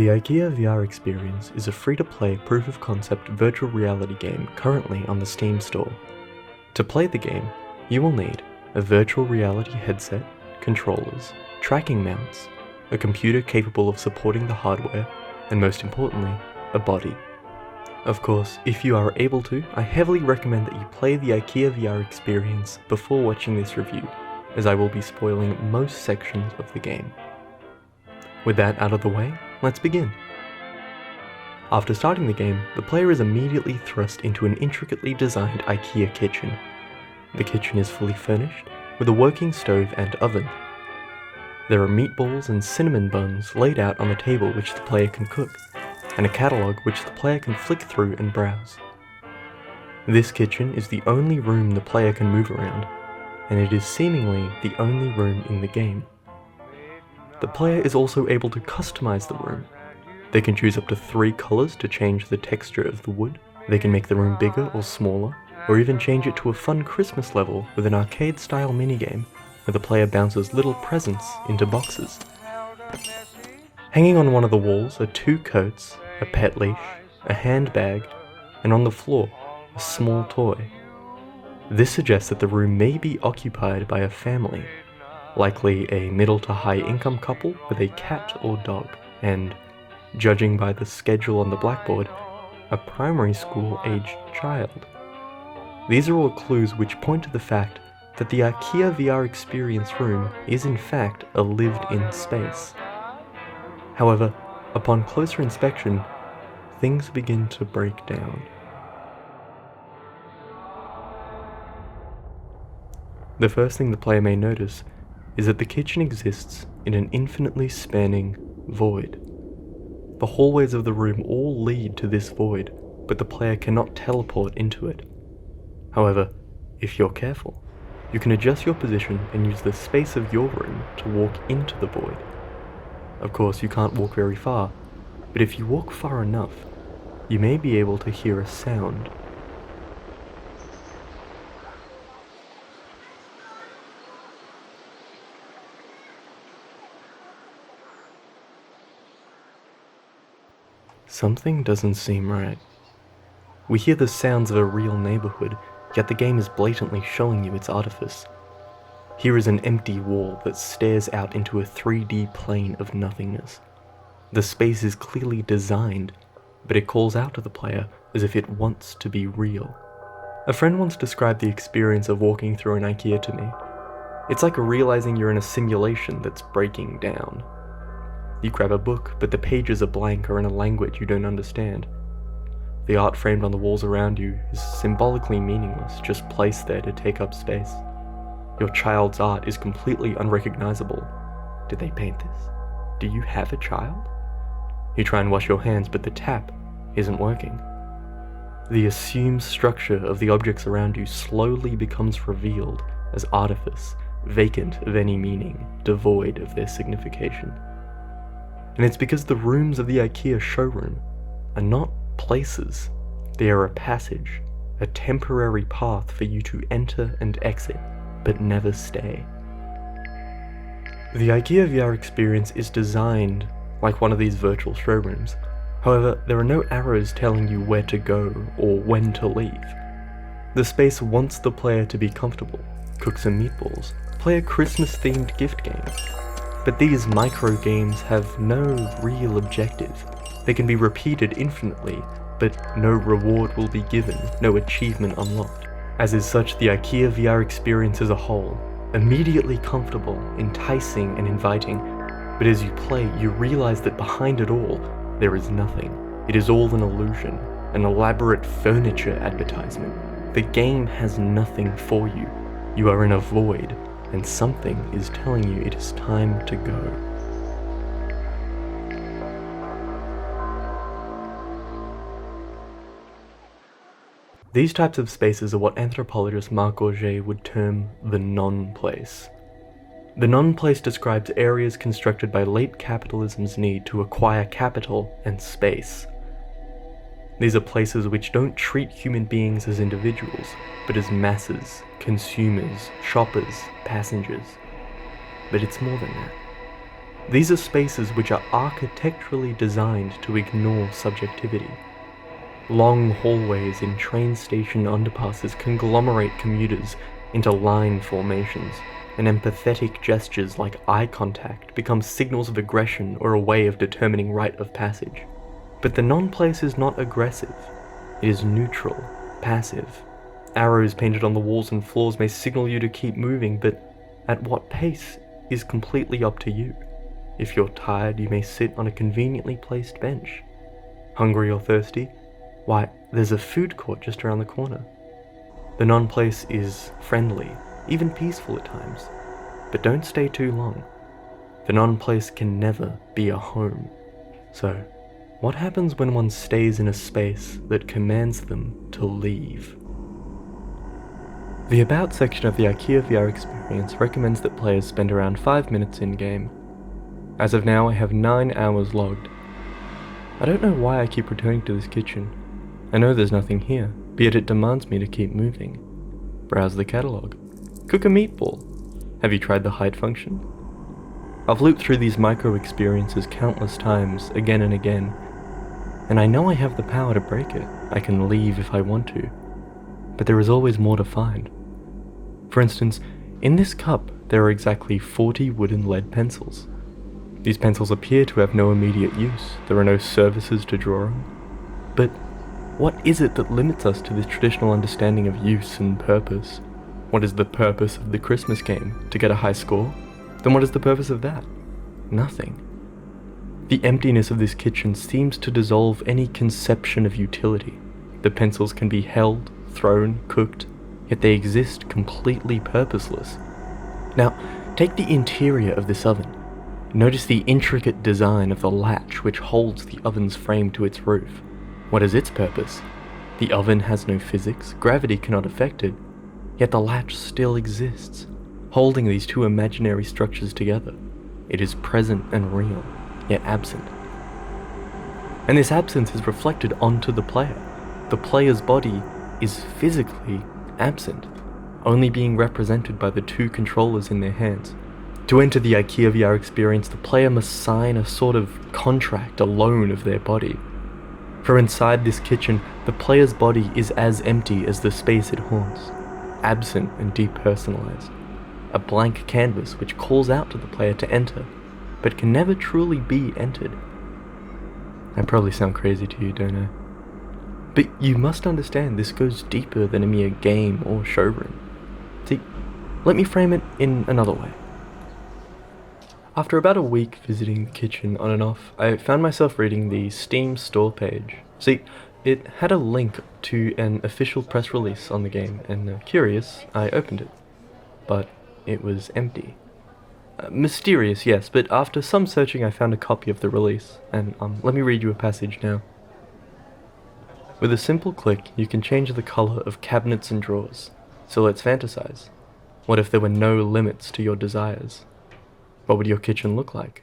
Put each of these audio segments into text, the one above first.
The IKEA VR Experience is a free-to-play proof-of-concept virtual reality game currently on the Steam store. To play the game, you will need a virtual reality headset, controllers, tracking mounts, a computer capable of supporting the hardware, and most importantly, a body. Of course, if you are able to, I heavily recommend that you play the IKEA VR Experience before watching this review, as I will be spoiling most sections of the game. With that out of the way, let's begin. After starting the game, the player is immediately thrust into an intricately designed IKEA kitchen. The kitchen is fully furnished, with a working stove and oven. There are meatballs and cinnamon buns laid out on the table which the player can cook, and a catalogue which the player can flick through and browse. This kitchen is the only room the player can move around, and it is seemingly the only room in the game. The player is also able to customize the room. They can choose up to 3 colors to change the texture of the wood. They can make the room bigger or smaller, or even change it to a fun Christmas level with an arcade-style minigame where the player bounces little presents into boxes. Hanging on one of the walls are 2 coats, a pet leash, a handbag, and on the floor, a small toy. This suggests that the room may be occupied by a family, likely a middle to high income couple with a cat or dog, and, judging by the schedule on the blackboard, a primary school aged child. These are all clues which point to the fact that the IKEA VR Experience room is in fact a lived-in space. However, upon closer inspection, things begin to break down. The first thing the player may notice is that the kitchen exists in an infinitely spanning void. The hallways of the room all lead to this void, but the player cannot teleport into it. However, if you're careful, you can adjust your position and use the space of your room to walk into the void. Of course, you can't walk very far, but if you walk far enough, you may be able to hear a sound. Something doesn't seem right. We hear the sounds of a real neighborhood, yet the game is blatantly showing you its artifice. Here is an empty wall that stares out into a 3D plane of nothingness. The space is clearly designed, but it calls out to the player as if it wants to be real. A friend once described the experience of walking through an IKEA to me. It's like realizing you're in a simulation that's breaking down. You grab a book, but the pages are blank or in a language you don't understand. The art framed on the walls around you is symbolically meaningless, just placed there to take up space. Your child's art is completely unrecognizable. Did they paint this? Do you have a child? You try and wash your hands, but the tap isn't working. The assumed structure of the objects around you slowly becomes revealed as artifice, vacant of any meaning, devoid of their signification. And it's because the rooms of the IKEA showroom are not places, they are a passage, a temporary path for you to enter and exit, but never stay. The IKEA VR Experience is designed like one of these virtual showrooms. However, there are no arrows telling you where to go or when to leave. The space wants the player to be comfortable, cook some meatballs, play a Christmas-themed gift game. But these micro games have no real objective. They can be repeated infinitely, but no reward will be given, no achievement unlocked. As is such, the IKEA VR Experience as a whole, immediately comfortable, enticing and inviting, but as you play, you realize that behind it all, there is nothing. It is all an illusion, an elaborate furniture advertisement. The game has nothing for you. You are in a void, and something is telling you it is time to go. These types of spaces are what anthropologist Marc Augé would term the non-place. The non-place describes areas constructed by late capitalism's need to acquire capital and space. These are places which don't treat human beings as individuals, but as masses, consumers, shoppers, passengers. But it's more than that. These are spaces which are architecturally designed to ignore subjectivity. Long hallways in train station underpasses conglomerate commuters into line formations, and empathetic gestures like eye contact become signals of aggression or a way of determining rite of passage. But the non-place is not aggressive. It is neutral, passive. Arrows painted on the walls and floors may signal you to keep moving, but at what pace is completely up to you. If you're tired, you may sit on a conveniently placed bench. Hungry or thirsty? Why, there's a food court just around the corner. The non-place is friendly, even peaceful at times, but don't stay too long. The non-place can never be a home. So, what happens when one stays in a space that commands them to leave? The About section of the IKEA VR experience recommends that players spend around 5 minutes in-game. As of now, I have 9 hours logged. I don't know why I keep returning to this kitchen. I know there's nothing here, but yet it demands me to keep moving. Browse the catalogue. Cook a meatball. Have you tried the hide function? I've looped through these micro-experiences countless times, again and again, and I know I have the power to break it. I can leave if I want to, but there is always more to find. For instance, in this cup there are exactly 40 wooden lead pencils. These pencils appear to have no immediate use. There are no surfaces to draw on. But what is it that limits us to this traditional understanding of use and purpose? What is the purpose of the Christmas game? To get a high score? Then what is the purpose of that? Nothing. The emptiness of this kitchen seems to dissolve any conception of utility. The pencils can be held, thrown, cooked, yet they exist completely purposeless. Now, take the interior of this oven. Notice the intricate design of the latch which holds the oven's frame to its roof. What is its purpose? The oven has no physics, gravity cannot affect it, yet the latch still exists, holding these two imaginary structures together. It is present and real, yet absent. And this absence is reflected onto the player. The player's body is physically absent, only being represented by the 2 controllers in their hands. To enter the IKEA VR experience, the player must sign a sort of contract, a loan of their body. For inside this kitchen, the player's body is as empty as the space it haunts, absent and depersonalized. A blank canvas which calls out to the player to enter, but can never truly be entered. I probably sound crazy to you, don't I? But you must understand this goes deeper than a mere game or showroom. See, let me frame it in another way. After about a week visiting the kitchen on and off, I found myself reading the Steam store page. See, it had a link to an official press release on the game, and curious, I opened it. But it was empty. Mysterious, yes, but after some searching I found a copy of the release, and let me read you a passage now. With a simple click, you can change the color of cabinets and drawers. So let's fantasize. What if there were no limits to your desires? What would your kitchen look like?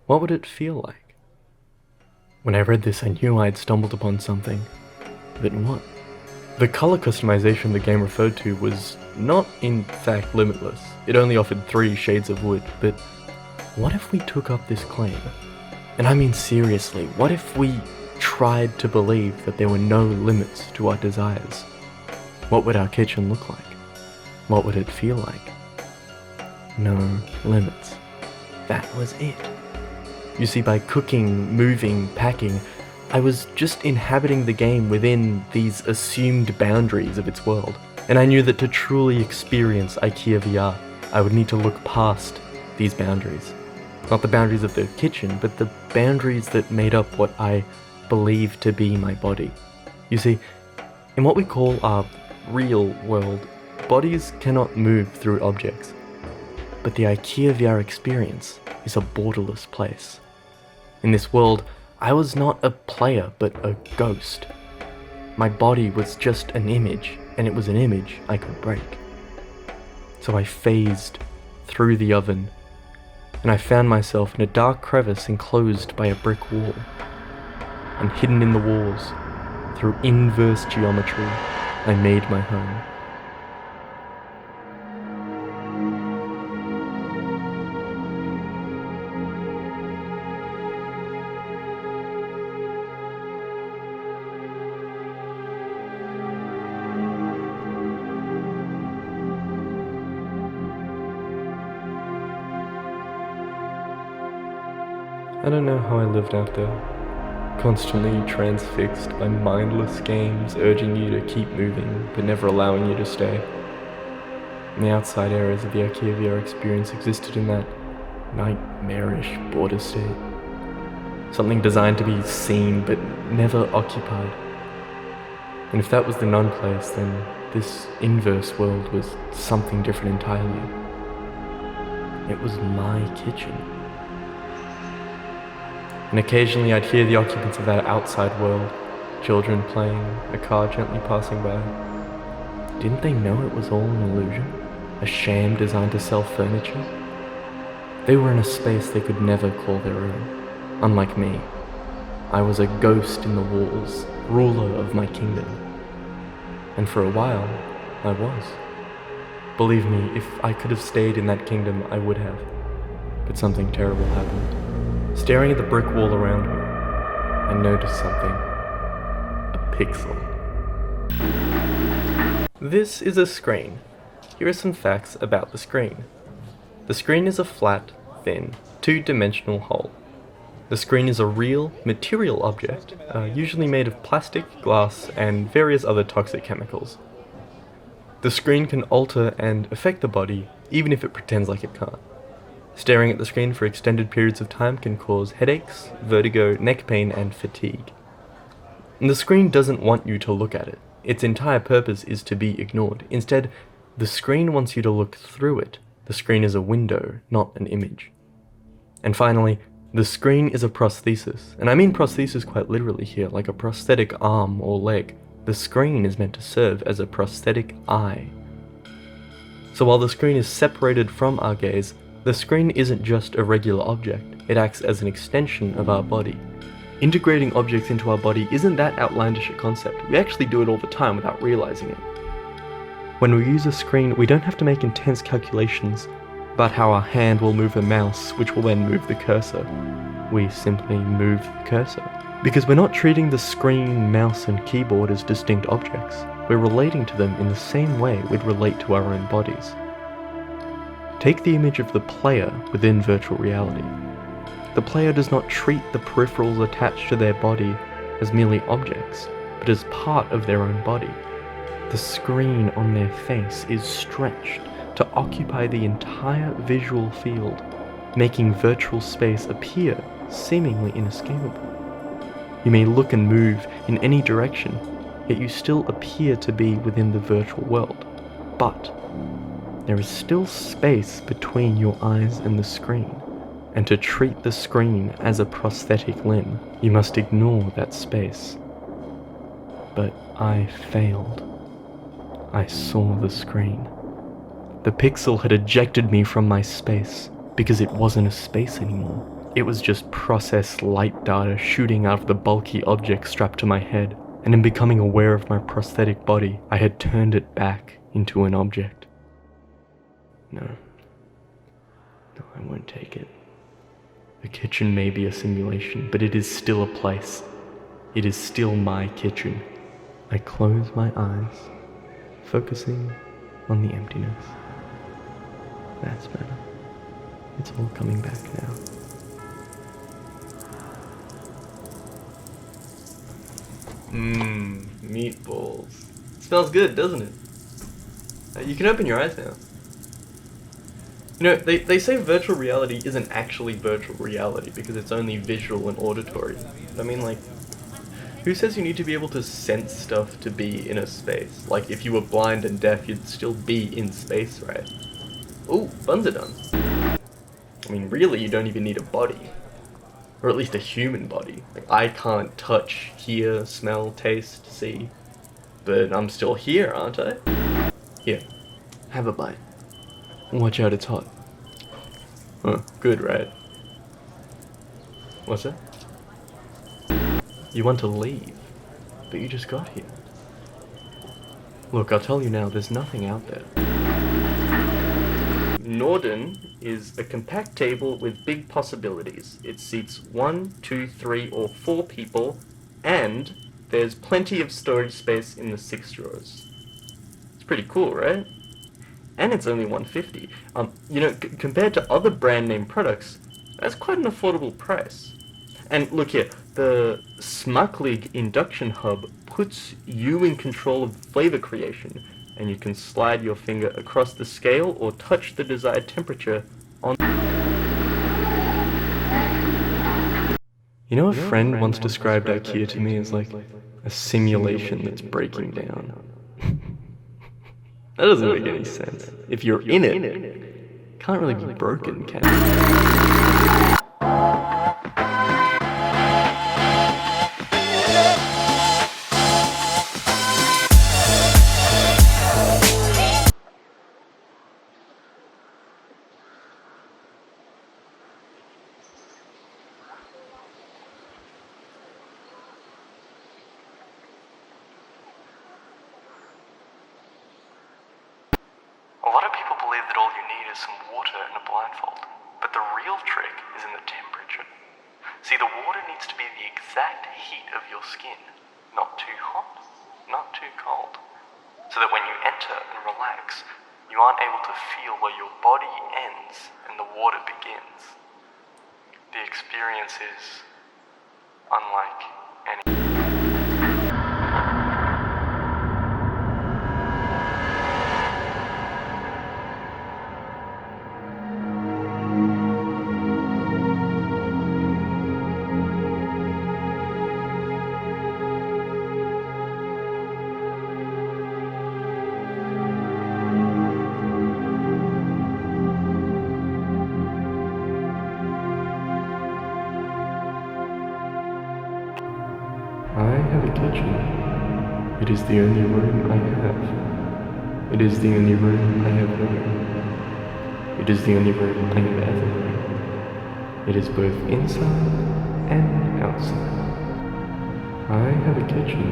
What would it feel like? When I read this, I knew I had stumbled upon something. But what? The color customization the game referred to was not, in fact, limitless. It only offered 3 shades of wood, but what if we took up this claim? And I mean seriously, what if we tried to believe that there were no limits to our desires? What would our kitchen look like? What would it feel like? No limits. That was it. You see, by cooking, moving, packing, I was just inhabiting the game within these assumed boundaries of its world. And I knew that to truly experience IKEA VR, I would need to look past these boundaries. Not the boundaries of the kitchen, but the boundaries that made up what I believed to be my body. You see, in what we call our real world, bodies cannot move through objects. But the IKEA VR experience is a borderless place. In this world, I was not a player, but a ghost. My body was just an image, and it was an image I could break. So I phased through the oven, and I found myself in a dark crevice enclosed by a brick wall. And hidden in the walls, through inverse geometry, I made my home. I don't know how I lived out there, constantly transfixed by mindless games urging you to keep moving but never allowing you to stay. And the outside areas of the IKEA VR experience existed in that nightmarish border state. Something designed to be seen but never occupied. And if that was the non-place, then this inverse world was something different entirely. It was my kitchen. And occasionally I'd hear the occupants of that outside world, children playing, a car gently passing by. Didn't they know it was all an illusion? A sham designed to sell furniture? They were in a space they could never call their own. Unlike me, I was a ghost in the walls, ruler of my kingdom. And for a while, I was. Believe me, if I could have stayed in that kingdom, I would have. But something terrible happened. Staring at the brick wall around me, I noticed something. A pixel. This is a screen. Here are some facts about the screen. The screen is a flat, thin, two-dimensional hole. The screen is a real, material object, usually made of plastic, glass, and various other toxic chemicals. The screen can alter and affect the body, even if it pretends like it can't. Staring at the screen for extended periods of time can cause headaches, vertigo, neck pain, and fatigue. And the screen doesn't want you to look at it. Its entire purpose is to be ignored. Instead, the screen wants you to look through it. The screen is a window, not an image. And finally, the screen is a prosthesis. And I mean prosthesis quite literally here, like a prosthetic arm or leg. The screen is meant to serve as a prosthetic eye. So while the screen is separated from our gaze, the screen isn't just a regular object, it acts as an extension of our body. Integrating objects into our body isn't that outlandish a concept. We actually do it all the time without realizing it. When we use a screen, we don't have to make intense calculations about how our hand will move a mouse, which will then move the cursor. We simply move the cursor. Because we're not treating the screen, mouse, and keyboard as distinct objects. We're relating to them in the same way we'd relate to our own bodies. Take the image of the player within virtual reality. The player does not treat the peripherals attached to their body as merely objects, but as part of their own body. The screen on their face is stretched to occupy the entire visual field, making virtual space appear seemingly inescapable. You may look and move in any direction, yet you still appear to be within the virtual world. But there is still space between your eyes and the screen, and to treat the screen as a prosthetic limb, you must ignore that space. But I failed. I saw the screen. The pixel had ejected me from my space, because it wasn't a space anymore. It was just processed light data shooting out of the bulky object strapped to my head, and in becoming aware of my prosthetic body, I had turned it back into an object. No, I won't take it. The kitchen may be a simulation, but it is still a place. It is still my kitchen. I close my eyes, focusing on the emptiness. That's better. It's all coming back now. Meatballs. Smells good, doesn't it? You can open your eyes now. You know, they say virtual reality isn't actually virtual reality because it's only visual and auditory. But I mean, like, who says you need to be able to sense stuff to be in a space? Like, if you were blind and deaf, you'd still be in space, right? Ooh, buns are done. I mean, really, you don't even need a body. Or at least a human body. Like, I can't touch, hear, smell, taste, see. But I'm still here, aren't I? Here, have a bite. Watch out, it's hot. Good, right? What's that? You want to leave, but you just got here. Look, I'll tell you now, there's nothing out there. Norden is a compact table with big possibilities. It seats 1, 2, 3, or 4 people, and there's plenty of storage space in the 6 drawers. It's pretty cool, right? And it's only $150. You know, compared to other brand name products, That's quite an affordable price. And look here, the Smucklig induction hub puts you in control of flavor creation, and you can slide your finger across the scale or touch the desired temperature on... You know, a friend once described IKEA to me as like a simulation that's breaking down. That doesn't make any sense. If you're in it, it can't really be broken, can it? A lot of people believe that all you need is some water and a blindfold, but the real trick is in the temperature. See, the water needs to be the exact heat of your skin, not too hot, not too cold, so that when you enter and relax, you aren't able to feel where your body ends and the water begins. The experience is unlike any... I have a kitchen. It is the only room I have. It is the only room I have known. It is the only room I have ever known. It is both inside and outside. I have a kitchen.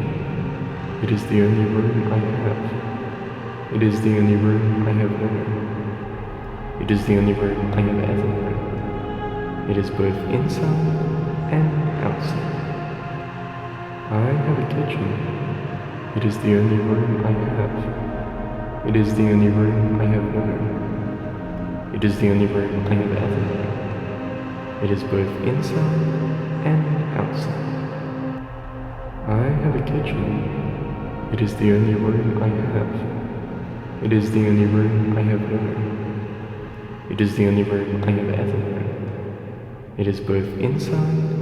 It is the only room I have. It is the only room I have known. It is the only room I have ever known. It is both inside and outside. I have a kitchen. It is the only room I have. It is the only room I have known. It is the only room I have ever known. It is both inside and outside. I have a kitchen. It is the only room I have. It is the only room I have known. It is the only room I have ever known. It is both inside